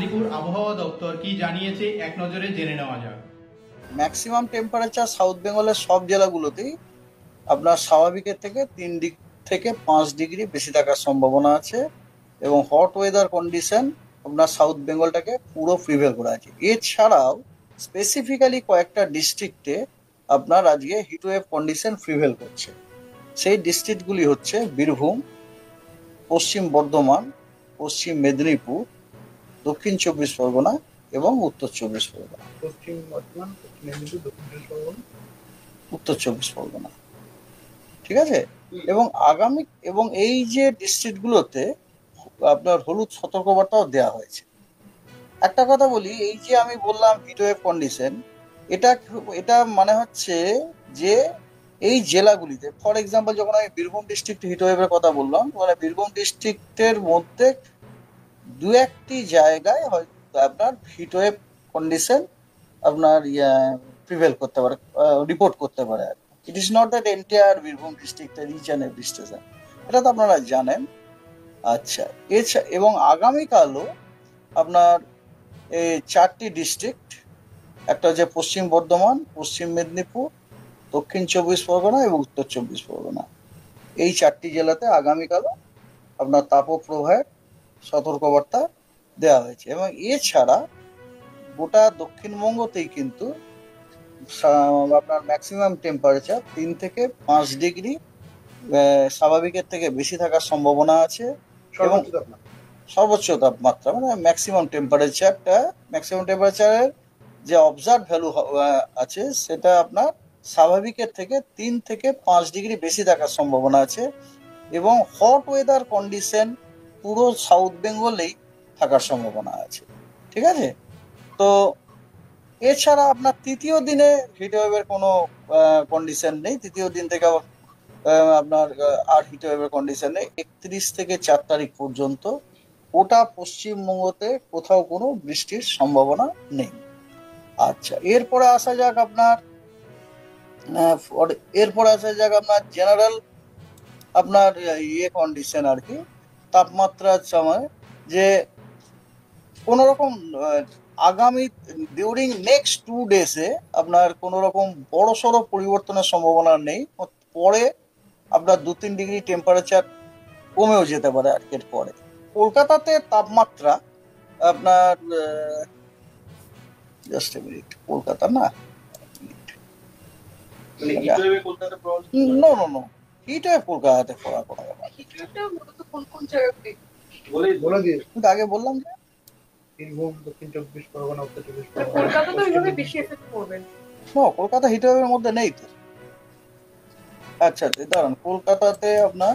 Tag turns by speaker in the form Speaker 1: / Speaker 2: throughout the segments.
Speaker 1: আলিপুর আবহাওয়া দপ্তর কি জানিয়েছে এক নজরে জেনে নেওয়া যাক।
Speaker 2: ম্যাক্সিমাম টেম্পারেচার সাউথ বেঙ্গলের সব জেলাগুলোতেই আপনার স্বাভাবিকের থেকে 3 থেকে 5 ডিগ্রি বেশি থাকার সম্ভাবনা আছে এবং হট ওয়েদার কন্ডিশন আপনার সাউথ বেঙ্গলটাকে পুরো প্রিভেল করে আছে। এছাড়াও স্পেসিফিক্যালি কয়েকটা ডিস্ট্রিক্টে আপনার আজকে হিটওয়েভ কন্ডিশন প্রিভেল করছে। সেই ডিস্ট্রিক্টগুলি হচ্ছে বীরভূম, পশ্চিম বর্ধমান, পশ্চিম মেদিনীপুর, দক্ষিণ চব্বিশ পরগনা এবং উত্তর চব্বিশ পরগনা।
Speaker 3: পশ্চিম বর্ধমান, পশ্চিম মেদিনীপুর, দক্ষিণ চব্বিশ পরগনা,
Speaker 2: উত্তর চব্বিশ পরগনা, ঠিক আছে। এবং আগামী এবং এই যে ডিস্ট্রিক্টগুলোতে আপনার হলুদ সতর্কবার্তাও দেওয়া হয়েছে। একটা কথা বলি, এই যে আমি বললাম হিটওয়েভ কন্ডিশন, এটা এটা মানে হচ্ছে যে এই জেলাগুলিতে, ফর এক্সাম্পল যখন আমি বীরভূম ডিস্ট্রিক্ট হিটওয়েভের কথা বললাম, মানে বীরভূম ডিস্ট্রিক্টের মধ্যে দু একটি জায়গায় হয়তো আপনার হিটওয়েভ কন্ডিশন আপনার প্রিভেল করতে পারে, রিপোর্ট করতে পারে। It is not that entire Birbhum ডিস্ট্রিক্টের ইচ অ্যান্ড এভরি স্টেশন, এটা তো আপনারা জানেন। আচ্ছা, এবং আগামীকালও আপনার এই 4টি ডিস্ট্রিক্ট, একটা হচ্ছে পশ্চিম বর্ধমান, পশ্চিম মেদিনীপুর, দক্ষিণ চব্বিশ পরগনা এবং উত্তর চব্বিশ পরগনা, এই 4টি জেলাতে আগামীকালও আপনার তাপপ্রবাহের সতর্কবার্তা দেওয়া হয়েছে। এবং এছাড়া গোটা দক্ষিণবঙ্গতেই কিন্তু আপনার ম্যাক্সিমাম টেম্পারেচার 3 থেকে 5 ডিগ্রি স্বাভাবিকের থেকে বেশি থাকার সম্ভাবনা আছে এবং সর্বোচ্চ তাপমাত্রা মানে ম্যাক্সিমাম টেম্পারেচারের যে অবজার্ভ ভ্যালু আছে সেটা আপনার স্বাভাবিকের থেকে 3 থেকে 5 ডিগ্রি বেশি থাকার সম্ভাবনা আছে এবং হট ওয়েদার কন্ডিশন পুরো সাউথ বেঙ্গলেই থাকার সম্ভাবনা আছে, ঠিক আছে। তো এছাড়া আপনার তৃতীয় দিনে হিটওয়েভের কোনো কন্ডিশন নেই। তৃতীয় দিন থেকে আপনার আর হিটওয়েভের কন্ডিশন নেই। 31 থেকে 4 তারিখ পর্যন্ত গোটা পশ্চিমবঙ্গতে কোথাও কোনো বৃষ্টির সম্ভাবনা নেই। আচ্ছা, এরপরে আসা যাক আপনার জেনারেল আপনার কন্ডিশন আর কি, তাপমাত্রার সময় যে কোনো রকম আগামী ডিউরিং নেক্সট 2 ডেজে আপনার কোনো রকম বড় সড়ো পরিবর্তনের সম্ভাবনা নেই। পরে আপনার 2-3 ডিগ্রি টেম্পারেচার কমেও যেতে পারে আর এর পরে। কলকাতাতে তাপমাত্রা আপনার জাস্ট এ মিনিট, কলকাতা না, নো নো নো, হিটওয়েভ কলকাতাতে পড়া কোনো ব্যাপার।
Speaker 3: বলে দিয়ে
Speaker 2: আগে বললাম যে
Speaker 3: বীরভূম, দক্ষিণ চব্বিশ পরগনা, উত্তর চব্বিশ
Speaker 4: কলকাতা তো এইভাবে
Speaker 3: পরগনা,
Speaker 4: বেশি এফেক্ট করবে না।
Speaker 2: কলকাতা হিটওয়েভের মধ্যে নেই তো। আচ্ছা দাঁড়ান, কলকাতাতে আপনার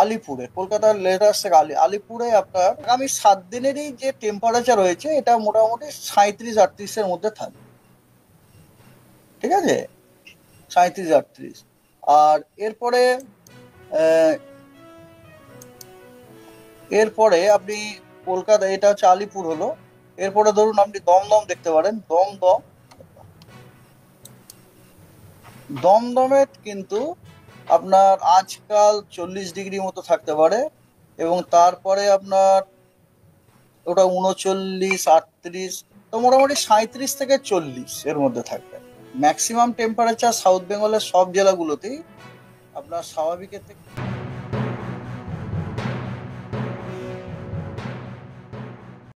Speaker 2: আলিপুরে, কলকাতার লেটেস্ট আলিপুরে আপনার আগামী 7 দিনেরই যে টেম্পারেচার রয়েছে এটা মোটামুটি 37-38-এর মধ্যে থাকবে, ঠিক আছে, 37-38। আর এরপরে আপনি কলকাতা, এটা হচ্ছে আলিপুর হলো। এরপরে ধরুন আপনি দমদম দেখতে পারেন। দমদমে কিন্তু আপনার আজকাল 40 ডিগ্রি মতো থাকতে পারে এবং তারপরে আপনার ওটা 39-38, তো মোটামুটি 37 থেকে 40 এর মধ্যে থাকবে। ম্যাক্সিমাম টেম্পারেচার সাউথ বেঙ্গলের সব জেলাগুলোতেই আপনার স্বাভাবিকের থেকে